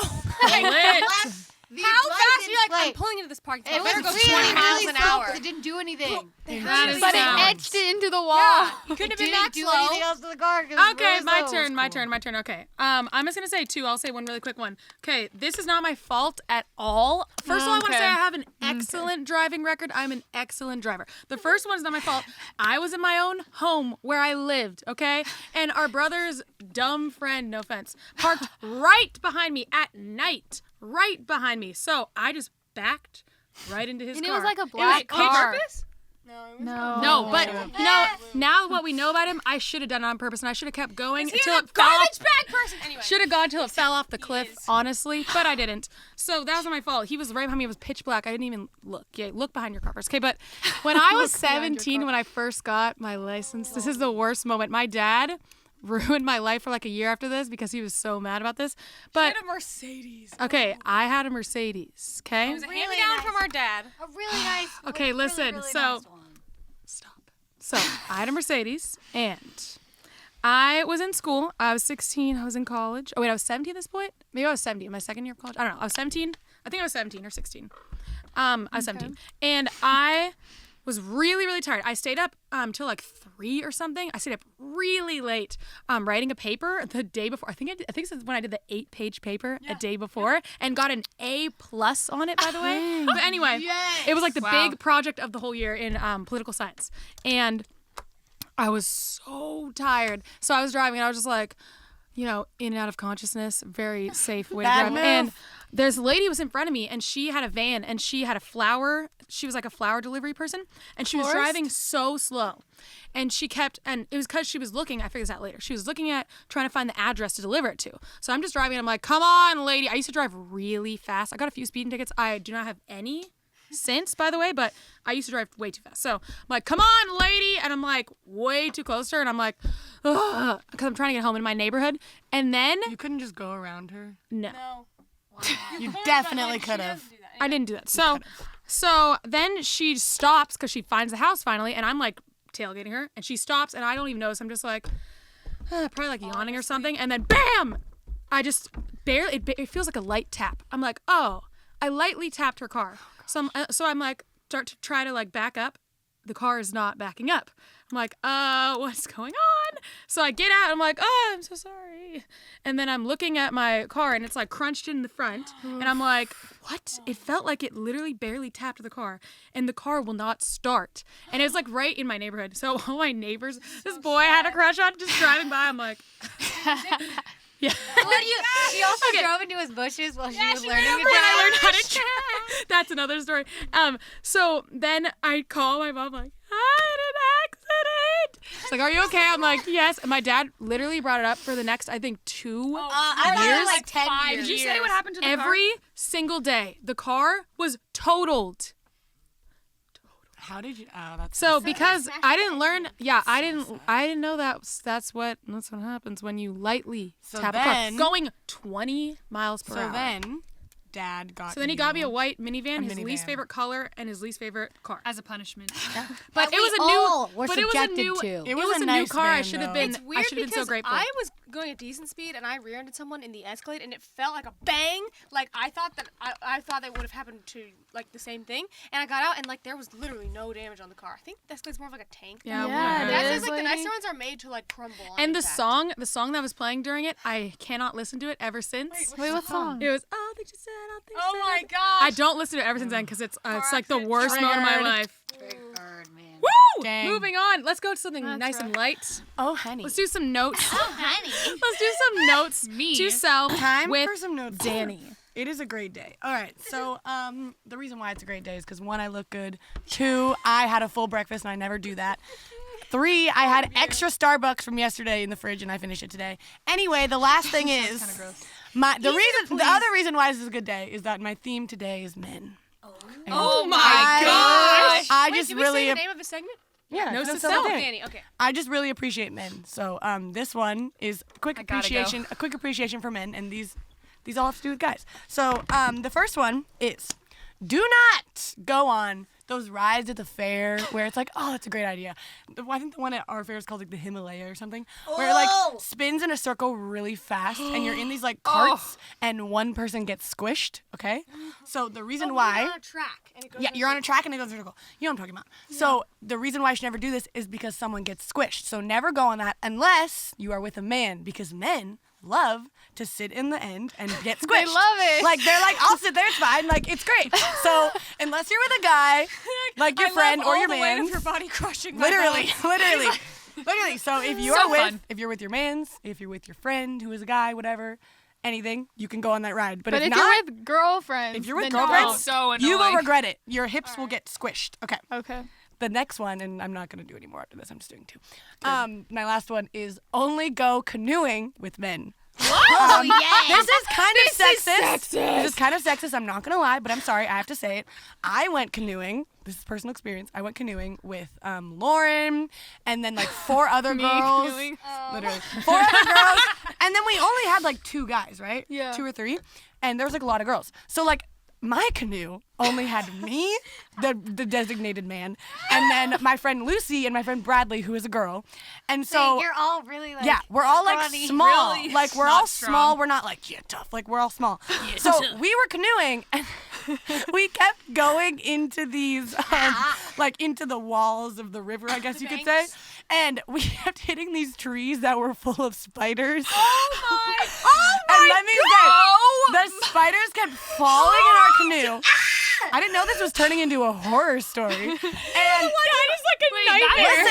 Lit. The How fast are you like, license I'm pulling into this parking plate. spot. It I was better go really, 20 miles really an slow hour. 'cause it didn't do anything. That is But it sound. etched it into the wall. Yeah, you couldn't have been Didn't that do slow. anything else to the car. 'cause it was Okay, really my slow. turn, my turn. Okay. I'm just gonna say 2. I'll say one really quick one. Okay, this is not my fault at all. First of all, I want to say I have an excellent driving record. I'm an excellent driver. The first one is not my fault. I was in my own home where I lived, okay? And our brother's dumb friend, no offense, parked right behind me at night. Right behind me. So I just backed right into his And it car. was like a black on car. purpose? No. No, but no. Now what we know about him, I should have done it on purpose, and I should have kept going He's until a it fell off. garbage bag person. Anyway. Should have gone till it fell off the cliff, is. honestly, but I didn't. So that was not my fault. He was right behind me. It was pitch black. I didn't even look. Yeah, look behind your car first. Okay, but when I was 17, when I first got my license, this is the worst moment. My dad ruined my life for like a year after this because he was so mad about this. But a Mercedes. okay, I had a Mercedes. Okay. It was a Really hand-me-down nice. from our dad. A really nice. Okay, really, listen, really so- nice one. Stop. So I had a Mercedes, and I was in school. I was 16. I was in college. Oh wait, I was 17 at this point. Maybe I was 17. My second year of college. I don't know. I was 17. I think I was 17 or 16. I was 17, and I was really, really tired. I stayed up till like 3 or something. I stayed up really late writing a paper the day before. I think this is when I did the 8-page paper a day before and got an A+ on it, by the way. But anyway, it was like the big project of the whole year in political science. And I was so tired. So I was driving and I was just like, in and out of consciousness, very safe way to Bad drive. move. And there's a lady who was in front of me and she had a van and she had a flower. She was like a flower delivery person and she was driving so slow. And she kept, and it was because she was looking, I figured this out later. She was looking at trying to find the address to deliver it to. So I'm just driving and I'm like, come on, lady. I used to drive really fast. I got a few speeding tickets. I do not have any since, by the way, but I used to drive way too fast. So I'm like, come on, lady. And I'm like way too close to her. And I'm like, ugh, because I'm trying to get home in my neighborhood. And then, You couldn't just go around her. no. No. You definitely could have. I didn't do that. So then she stops because she finds the house finally, and I'm like tailgating her, and she stops, and I don't even notice. I'm just like, probably like yawning or something, and then bam! I just barely. It feels like a light tap. I'm like, oh, I lightly tapped her car. So I'm like, start to try to like back up. The car is not backing up. I'm like, what's going on? So I get out. I'm like, oh, I'm so sorry. And then I'm looking at my car, and it's like crunched in the front. And I'm like, what? It felt like it literally barely tapped the car, and the car will not start. And it was like right in my neighborhood. So all my neighbors, this boy I had a crush on, just driving by. I'm like, yeah. She also drove into his bushes while she was learning to When I learned how to drive. That's another story. So then I call my mom like, I had an accident. She's like, are you okay? I'm like, yes. And my dad literally brought it up for the next, I think, 2 years. I thought like 10 years. Did you say what happened to the car? Every single day, the car was totaled. How did you? Oh, that's So because I didn't learn, I didn't know that's what happens when you lightly tap a car. then- Going 20 miles per so hour. then, Dad got. So then he got me a white minivan, his minivan. least favorite color, and his least favorite car. As a punishment. But it was a new. We're but it was a new. It It was was a a nice new car. I van, should have though. been. It's I weird should have been so because grateful. I was going at decent speed and I rear-ended someone in the Escalade and it felt like a bang. Like I thought that would have happened to like the same thing. And I got out and like there was literally no damage on the car. I think the Escalade's more of like a tank. Yeah, Yeah, whatever. it That's is, like the nicer lady. ones are made to like crumble. On And the impact. song that was playing during it, I cannot listen to it ever since. Wait, what song? It was oh they just said oh they Oh said. my gosh. I don't listen to it ever since then because it's like the worst moment of my life. Triggered, man. Woo! Dang. Moving on. Let's go to something That's nice and light. Oh, honey. Let's do some notes. Honey. Let's do some notes Me. to self Time with for some notes. Danny. It is a great day. All right. So, the reason why it's a great day is because 1, I look good. 2, I had a full breakfast and I never do that. 3, I had extra Starbucks from yesterday in the fridge and I finished it today. Anyway, the last thing is the other reason why this is a good day is that my theme today is men. And Oh my I Wait, just did we really say the name of the segment? yeah, Notes no to self self. Danny. Danny. Okay. I just really appreciate men. So this one is a quick appreciation for men, and these all have to do with guys. So the first one is do not go on those rides at the fair where it's like, oh, that's a great idea. I think the one at our fair is called like the Himalaya or something, where it like spins in a circle really fast, and you're in these like carts, and one person gets squished. Okay, so the reason why. You're on a track and it goes Yeah, in a you're on a circle. track and it goes in a circle. You know what I'm talking about. So the reason why I should never do this is because someone gets squished. So never go on that unless you are with a man, because men love to sit in the end and get squished. They love it. Like they're like, I'll sit there, it's fine. Like it's great. So unless you're with a guy, like your friend or your man, Your body crushing. my literally. So if you So are with, fun. if you're with your mans, if you're with your friend who is a guy, whatever, anything, you can go on that ride. But if not, you're with girlfriends, if you're with then girlfriends, So you will annoying. regret it. Your hips will get squished. Okay. don't. Okay. The next one, and I'm not going to do any more after this. I'm just doing 2. My last one is only go canoeing with men. Oh, yeah. This is kind of sexist. This is kind of sexist. I'm not going to lie, but I'm sorry. I have to say it. I went canoeing. This is personal experience. I went canoeing with Lauren and then like 4 other girls. canoeing. Literally. 4 other girls. And then we only had like 2 guys, right? Yeah. 2 or 3. And there was like a lot of girls. So like my canoe only had me, the designated man, and then my friend Lucy and my friend Bradley, who is a girl. And so you're all really like. yeah, we're all like scrawny. small. Really Like we're not all strong. small. We're not like tough. Like we're all small. So we were canoeing, and we kept going into these, like into the walls of the river, I guess you could say. And we kept hitting these trees that were full of spiders. And let me say, the spiders kept falling in our canoe. I didn't know this was turning into a horror story. And Wait, that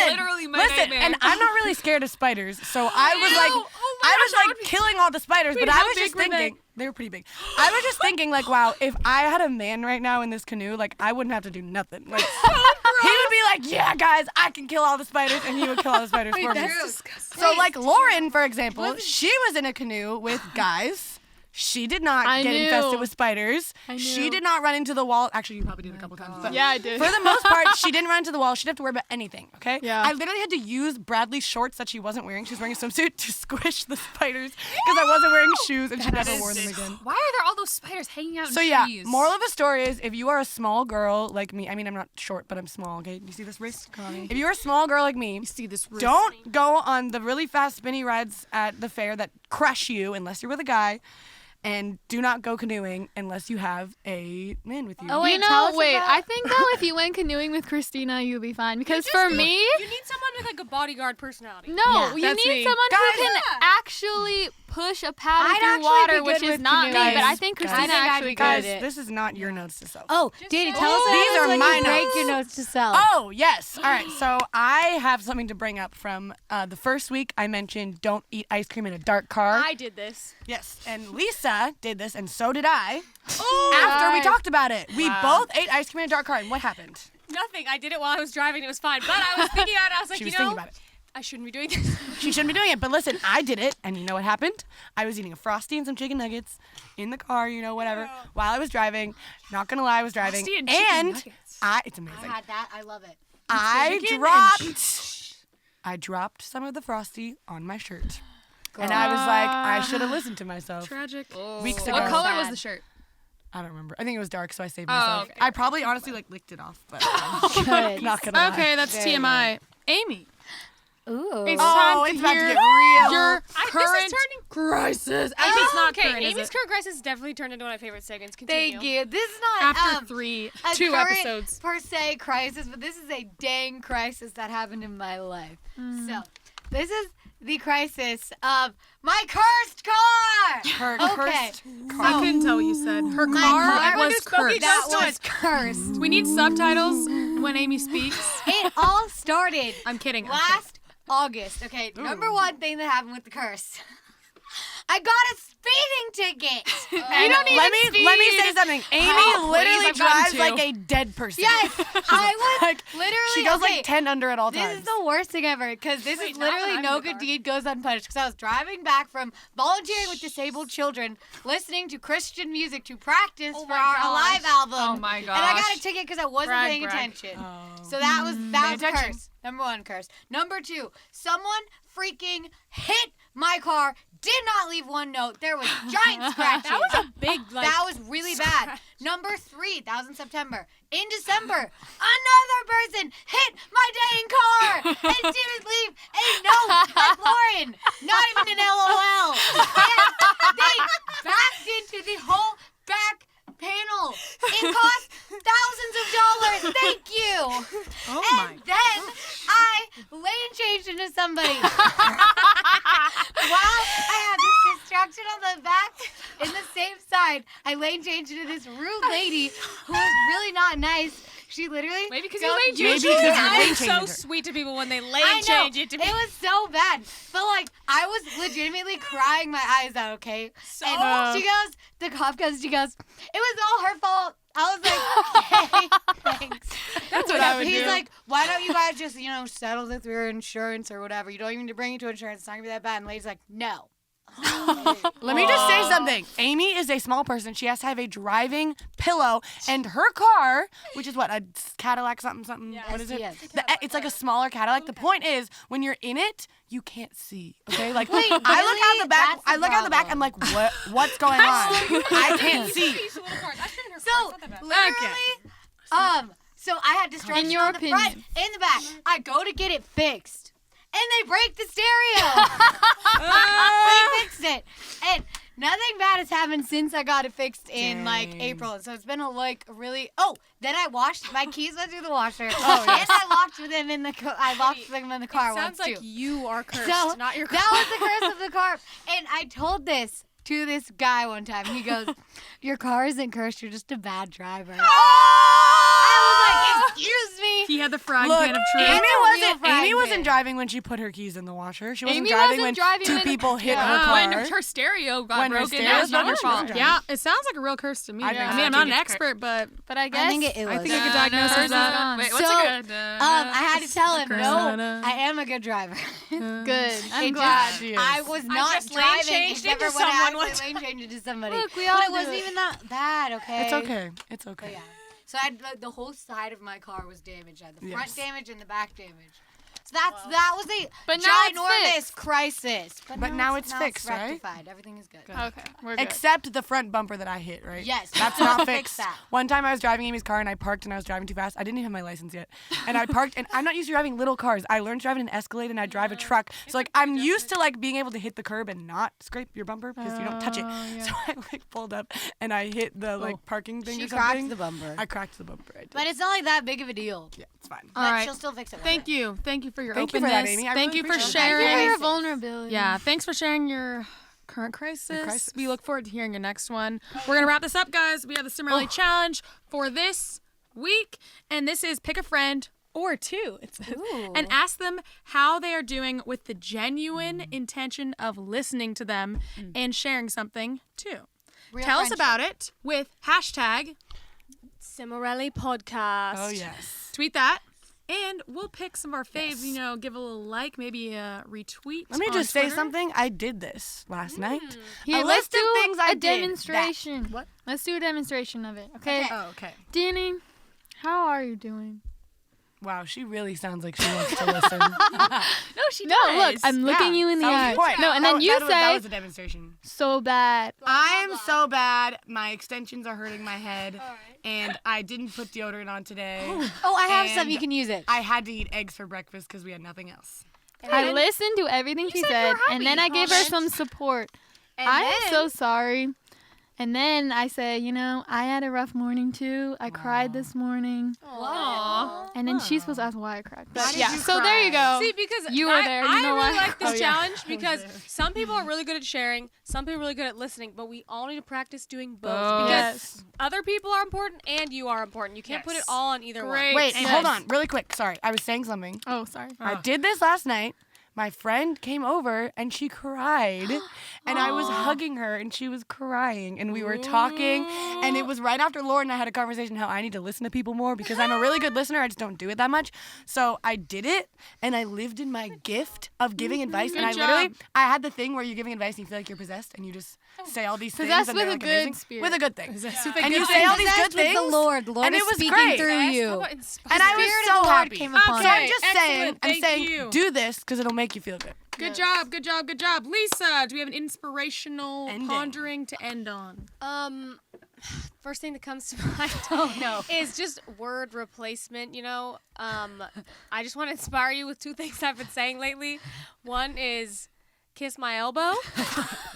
is literally my listen, nightmare. and I'm not really scared of spiders, so I was like killing all the spiders, but I was just thinking they were pretty big. I was just thinking like, wow, if I had a man right now in this canoe, like I wouldn't have to do nothing. Like he would be like, yeah, guys, I can kill all the spiders, and he would kill all the spiders for me. That's disgusting. So like Lauren, for example, she was in a canoe with guys. She did not I get knew. infested with spiders. I She knew. did not run into the wall. Actually, you probably did a couple times. But Yeah, I did. for the most part, she didn't run into the wall. She didn't have to worry about anything, okay? Yeah. I literally had to use Bradley's shorts that she wasn't wearing. She was wearing a swimsuit to squish the spiders because I wasn't wearing shoes and she never wore them again. Why are there all those spiders hanging out So in yeah, trees? moral of the story is if you are a small girl like me, I mean I'm not short, but I'm small, okay? You see this wrist? If you're a small girl like me, See this wrist? don't go on the really fast spinny rides at the fair that crush you unless you're with a guy. And do not go canoeing unless you have a man with you. Oh, wait, You tell know, us wait. about- I think though, if you went canoeing with Christina, you'll be fine. Because for me, You need someone with like a bodyguard personality. no, you that's need me. someone Guys, who can actually push a paddle I'd through actually water, be which good is with not me. canoeing. But I think Guys, Christina I think I'd actually be could. Guys, it. this is not your notes to self. Oh, Danny, tell us These about are when my you break notes. your notes to self. Oh, yes. All right. So I have something to bring up from the first week I mentioned don't eat ice cream in a dark car. I did this. Yes. And Lisa did this, and so did I. After we talked about it. We both ate ice cream in a dark car. And what happened? Nothing. I did it while I was driving. It was fine. But I was thinking about it. I was like, She you was know, thinking about it. I shouldn't be doing this. She shouldn't be doing it. But listen, I did it. And you know what happened? I was eating a Frosty and some chicken nuggets in the car, you know, whatever, while I was driving. Not going to lie, I was driving. Frosty and chicken nuggets. It's amazing. I had that. I love it. I dropped some of the Frosty on my shirt. And I was like, I should have listened to myself. Tragic. Weeks ago. What color was Sad. the shirt? I don't remember. I think it was dark, so I saved Oh, myself. okay. I probably honestly licked it off, but Good. not gonna lie. Okay, that's TMI. Amy, Ooh. it's Oh, time to it's about to hear get real. your This is current turning. crisis. Actually, it's not Okay, current, is Amy's it? current crisis definitely turned into one of my favorite segments. Continue. Thank you. This is not After a two current episodes. per se crisis, but this is a dang crisis that happened in my life. So, this is the crisis of my cursed car. Her Okay. cursed I couldn't tell what you said. Her My car car was was spooky. cursed. That was cursed. We need subtitles when Amy speaks. It all started I'm kidding. I'm kidding. last August. Okay, number one thing that happened with the curse. I got a speeding ticket. And let me say something. Amy Oh, literally please, I've gotten drives two. like a dead person. Yes, I was Like, literally. She goes okay, like 10 under at all This times. is the worst thing ever because this Wait, is not when literally I'm no in the good car. deed goes unpunished. Because I was driving back from volunteering with disabled children, listening to Christian music to practice for my our gosh. Alive album. Oh my And I got gosh. a ticket because I wasn't Brag, paying brag. attention. So that was a attention. curse. Number one curse. Number two, someone freaking hit my car. Did not leave one note. There was giant scratches. That was a big like. That was really bad. Number three, that was in September. In December, another person hit my dang car and didn't leave a note like Lauren. Not even an LOL. And they backed into the whole back panel. It cost thousands of dollars. Thank you. Oh my. And then I lane changed into somebody. While I had this distraction on the back in the same side, I lane changed into this rude lady who was really not nice. She literally Maybe because goes- you lane Maybe changed. because you I'm lane so changed her. sweet to people when they I lane know. change it to me. It was so bad. But like I was legitimately crying my eyes out, okay? And she goes, the cop goes, she goes, it was all her fault. I was like, okay, thanks. That's what I would He's do. like, why don't you guys just, settle it through your insurance or whatever? You don't even need to bring it to insurance. It's not gonna be that bad. And the lady's like, no. Let me just say something. Amy is a small person. She has to have a driving pillow, and her car, which is what, a Cadillac something. What is it? Yes. It's like a smaller Cadillac. The point is, when you're in it, you can't see. Okay, like Wait, I look out really? the back. That's the I look out the back. I'm like, what's going on? I can't see. So literally, so I had destruction In your on the front, opinion. in the back. I go to get it fixed, and they break the stereo. They fixed it, and nothing bad has happened since I got it fixed in like April. So it's been really. Oh, then I washed my keys went through the washer, and I locked them in the car Sounds once like too. you are cursed, So not your car. that was the curse of the car. And I told this to this guy one time. He goes, "Your car isn't cursed. You're just a bad driver." I I was like, excuse me. He had the frying Look, pan of truth. Amy wasn't driving when she put her keys in the washer. She wasn't Amy driving wasn't when driving two when- people hit Yeah. her car. When her stereo got When her broken, stereo that was not broke, her she wasn't fault. driving. Yeah, it sounds like a real curse to me. I think I so. mean, I'm not an I think it's expert, but But I guess I think it was. I think I could diagnose Curse as is that. gone. Wait, what's So, it good? I had to tell him, no, Persona. I am a good driver. Good. I'm It glad. just- She is. I was not just lane driving. changed except into for when I someone actually lane changed into somebody. Look, we all but it do wasn't it. even that bad, okay? It's okay. It's okay. But yeah. So I had, the whole side of my car was damaged. I had the front Yes. damage and the back damage. So that was a But now it's ginormous fixed. crisis. But now it's fixed, right? rectified. Everything is good. Okay, we're good. Except the front bumper that I hit, right? Yes, That's we not have to fixed. fix that. One time I was driving Amy's car and I parked and I was driving too fast. I didn't even have my license yet. And I parked and I'm not used to driving little cars. I learned driving an Escalade and I drive a truck. So like I'm used to like being able to hit the curb and not scrape your bumper because you don't touch it. So I like pulled up and I hit the like parking thing She or something. cracked the bumper. I cracked the bumper. I did. But it's not like that big of a deal. Yeah, it's fine. All But right. she'll still fix it. Thank you. Thank you for your Thank you for openness. that, Amy. I Thank really you for appreciate it. Thank you for sharing. your vulnerability. Yeah, thanks for sharing your current crisis. crisis. We look forward to hearing your next one. We're going to wrap this up, guys. We have the Cimorelli challenge for this week, and this is pick a friend or two. And ask them how they are doing with the genuine intention of listening to them and sharing something too. Tell us about it with hashtag Cimorelli podcast. Oh yes. tweet that. And we'll pick some of our faves, you know, give a little like, maybe a retweet. Let me on just say Twitter. something. I did this last night. Here, A let's list do of things I a did. demonstration. What? Let's do a demonstration of it. Okay. Oh, okay. Danny, how are you doing? Wow, she really sounds like she wants to listen. No, she No, does. look, I'm looking you in the that eye. was the point. No, and then you that say, was a demonstration. so bad. I'm so bad. My extensions are hurting my head, and I didn't put deodorant on today. Oh, I have some. And You can use it. I had to eat eggs for breakfast because we had nothing else. I listened to everything she said, and then I gave her some support. I'm so sorry. And then I said, you know, I had a rough morning too. I cried this morning. Aw. And then she's supposed to ask why I cried. But did yeah, you so there you go. See, because You were there. You I know really why? like this Oh, yeah. challenge because some people are really good at sharing, some people are really good at listening, but we all need to practice doing both because Yes. other people are important and you are important. You can't put it all on either Great. one. Wait, Yes. hold on, really quick. Sorry, I was saying something. Oh, sorry. I did this last night. My friend came over and she cried, and I was hugging her and she was crying, and we were talking, and it was right after Lauren and I had a conversation how I need to listen to people more because I'm a really good listener. I just don't do it that much. So I did it, and I lived in my gift of giving advice. And I literally, I had the thing where you're giving advice and you feel like you're possessed, and you just say all these things. Possessed and with they're, a like, good amazing. spirit. With a good thing. With And you say all these good Possessed with things. the Lord. Lord and is it was speaking great. through you. And I was Spirit so of the Lord happy. came upon So me. I'm just saying, Excellent. Thank you. do this because it'll make you feel good. Good job, good job, good job. Lisa, do we have an inspirational Ending. pondering to end on? First thing that comes to mind is just word replacement, you know. I just want to inspire you with two things I've been saying lately. One is kiss my elbow.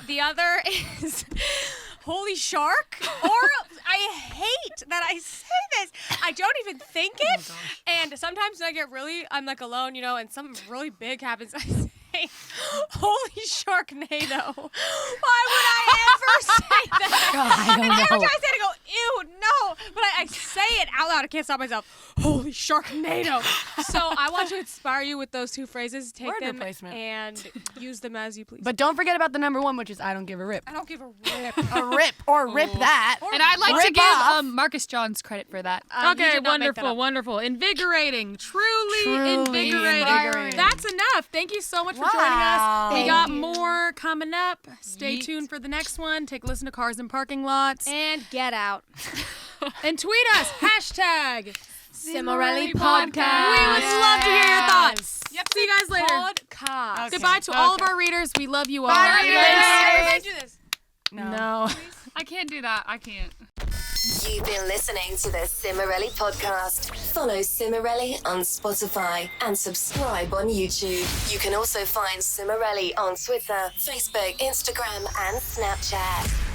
The other is holy shark. Or I hate that I say this. I don't even think it. And sometimes when I'm like alone, you know, and something really big happens, I say, holy sharknado. Why would I ever say that? I don't And every know. time I say it, I go, ew, no. But I say it out loud. I can't stop myself. Holy sharknado. So I want to inspire you with those two phrases. Take Word them replacement. and use them as you please. But don't forget about the number one, which is I don't give a rip. I don't give a rip. A rip or rip that. And I'd like to Rip give off. Marcus Johns credit for that. He Okay, did not make that wonderful, up. wonderful. Invigorating. Truly Truly invigorating. That's enough. Thank you so much for joining Wow. us. We Thank got more coming up. Stay Yeet. tuned for the next one. Take a listen to Cars and Parking Lots. And get out. And tweet us. Hashtag Cimorelli Podcast. We would love to hear your thoughts. Yep. See you guys later. Podcast. Okay. Goodbye to all of our readers. We love you all. Bye, Everybody do this. No. I can't do that. I can't. You've been listening to the Cimorelli podcast. Follow Cimorelli on Spotify and subscribe on YouTube. You can also find Cimorelli on Twitter, Facebook, Instagram, and Snapchat.